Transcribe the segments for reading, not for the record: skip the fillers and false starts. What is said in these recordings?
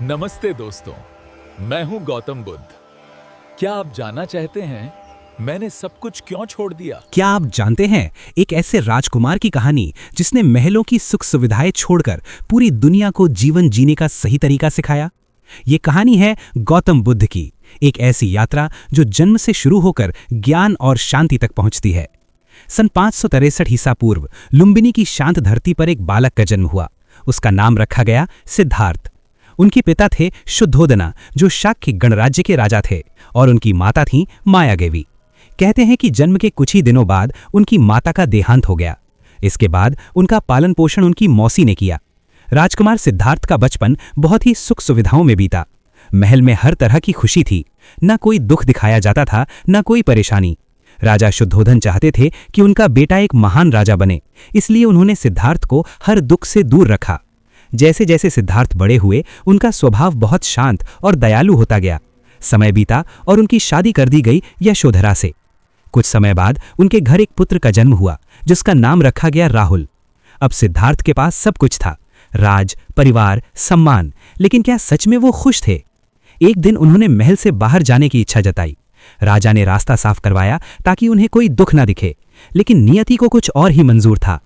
नमस्ते दोस्तों, मैं हूं गौतम बुद्ध। क्या आप जानना चाहते हैं मैंने सब कुछ क्यों छोड़ दिया? क्या आप जानते हैं एक ऐसे राजकुमार की कहानी जिसने महलों की सुख सुविधाएं छोड़कर पूरी दुनिया को जीवन जीने का सही तरीका सिखाया? ये कहानी है गौतम बुद्ध की, एक ऐसी यात्रा जो जन्म से शुरू होकर ज्ञान और शांति तक पहुंचती है। सन 563 ईसा पूर्व लुम्बिनी की शांत धरती पर एक बालक का जन्म हुआ। उसका नाम रखा गया सिद्धार्थ। उनके पिता थे शुद्धोदना, जो शाक्य गणराज्य के राजा थे, और उनकी माता थीं मायादेवी। कहते हैं कि जन्म के कुछ ही दिनों बाद उनकी माता का देहांत हो गया। इसके बाद उनका पालन पोषण उनकी मौसी ने किया। राजकुमार सिद्धार्थ का बचपन बहुत ही सुख सुविधाओं में बीता। महल में हर तरह की खुशी थी, न कोई दुख दिखाया जाता था, न कोई परेशानी। राजा शुद्धोधन चाहते थे कि उनका बेटा एक महान राजा बने, इसलिए उन्होंने सिद्धार्थ को हर दुख से दूर रखा। जैसे जैसे सिद्धार्थ बड़े हुए, उनका स्वभाव बहुत शांत और दयालु होता गया। समय बीता और उनकी शादी कर दी गई यशोधरा से। कुछ समय बाद उनके घर एक पुत्र का जन्म हुआ, जिसका नाम रखा गया राहुल। अब सिद्धार्थ के पास सब कुछ था, राज, परिवार, सम्मान, लेकिन क्या सच में वो खुश थे? एक दिन उन्होंने महल से बाहर जाने की इच्छा जताई। राजा ने रास्ता साफ करवाया ताकि उन्हें कोई दुख न दिखे, लेकिन नियति को कुछ और ही मंजूर था।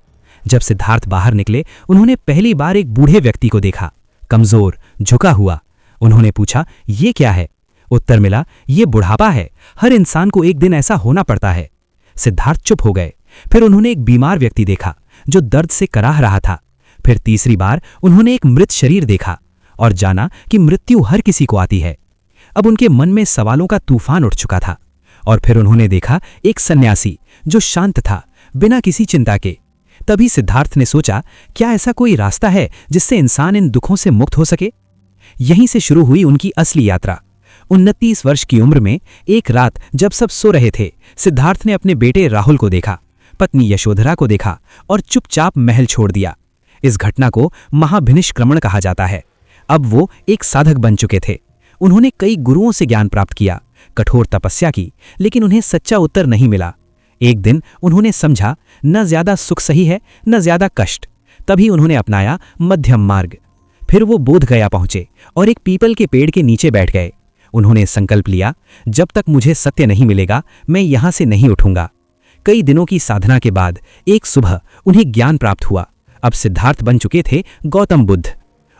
जब सिद्धार्थ बाहर निकले, उन्होंने पहली बार एक बूढ़े व्यक्ति को देखा, कमजोर, झुका हुआ। उन्होंने पूछा, ये क्या है? उत्तर मिला, ये बुढ़ापा है, हर इंसान को एक दिन ऐसा होना पड़ता है। सिद्धार्थ चुप हो गए। फिर उन्होंने एक बीमार व्यक्ति देखा जो दर्द से कराह रहा था। फिर तीसरी बार उन्होंने एक मृत शरीर देखा और जाना कि मृत्यु हर किसी को आती है। अब उनके मन में सवालों का तूफान उठ चुका था। और फिर उन्होंने देखा एक सन्यासी जो शांत था, बिना किसी चिंता के। तभी सिद्धार्थ ने सोचा, क्या ऐसा कोई रास्ता है जिससे इंसान इन दुखों से मुक्त हो सके? यहीं से शुरू हुई उनकी असली यात्रा। 29 वर्ष की उम्र में एक रात जब सब सो रहे थे, सिद्धार्थ ने अपने बेटे राहुल को देखा, पत्नी यशोधरा को देखा और चुपचाप महल छोड़ दिया। इस घटना को महाभिनिष्क्रमण कहा जाता है। अब वो एक साधक बन चुके थे। उन्होंने कई गुरुओं से ज्ञान प्राप्त किया, कठोर तपस्या की, लेकिन उन्हें सच्चा उत्तर नहीं मिला। एक दिन उन्होंने समझा, न ज्यादा सुख सही है, न ज्यादा कष्ट। तभी उन्होंने अपनाया मध्यम मार्ग। फिर वो बोध गया पहुंचे और एक पीपल के पेड़ के नीचे बैठ गए। उन्होंने संकल्प लिया, जब तक मुझे सत्य नहीं मिलेगा, मैं यहां से नहीं उठूंगा। कई दिनों की साधना के बाद एक सुबह उन्हें ज्ञान प्राप्त हुआ। अब सिद्धार्थ बन चुके थे गौतम बुद्ध।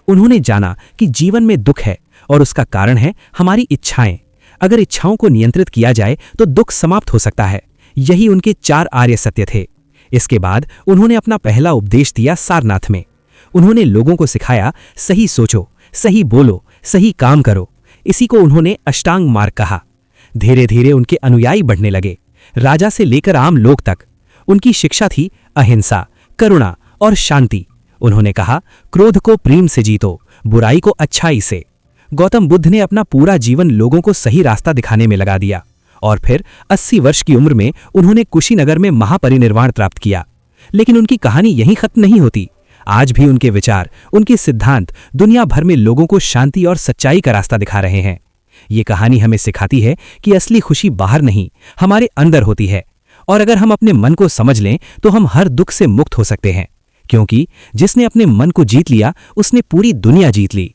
उन्होंने जाना कि जीवन में दुख है और उसका कारण है हमारी इच्छाएं। अगर इच्छाओं को नियंत्रित किया जाए तो दुख समाप्त हो सकता है। यही उनके 4 आर्य सत्य थे। इसके बाद उन्होंने अपना पहला उपदेश दिया सारनाथ में। उन्होंने लोगों को सिखाया, सही सोचो, सही बोलो, सही काम करो। इसी को उन्होंने अष्टांग मार्ग कहा। धीरे धीरे उनके अनुयायी बढ़ने लगे, राजा से लेकर आम लोग तक। उनकी शिक्षा थी अहिंसा, करुणा और शांति। उन्होंने कहा, क्रोध को प्रेम से जीतो, बुराई को अच्छाई से। गौतम बुद्ध ने अपना पूरा जीवन लोगों को सही रास्ता दिखाने में लगा दिया और फिर 80 वर्ष की उम्र में उन्होंने कुशीनगर में महापरिनिर्वाण प्राप्त किया। लेकिन उनकी कहानी यहीं खत्म नहीं होती। आज भी उनके विचार, उनके सिद्धांत दुनिया भर में लोगों को शांति और सच्चाई का रास्ता दिखा रहे हैं। ये कहानी हमें सिखाती है कि असली खुशी बाहर नहीं, हमारे अंदर होती है। और अगर हम अपने मन को समझ लें तो हम हर दुख से मुक्त हो सकते हैं, क्योंकि जिसने अपने मन को जीत लिया, उसने पूरी दुनिया जीत ली।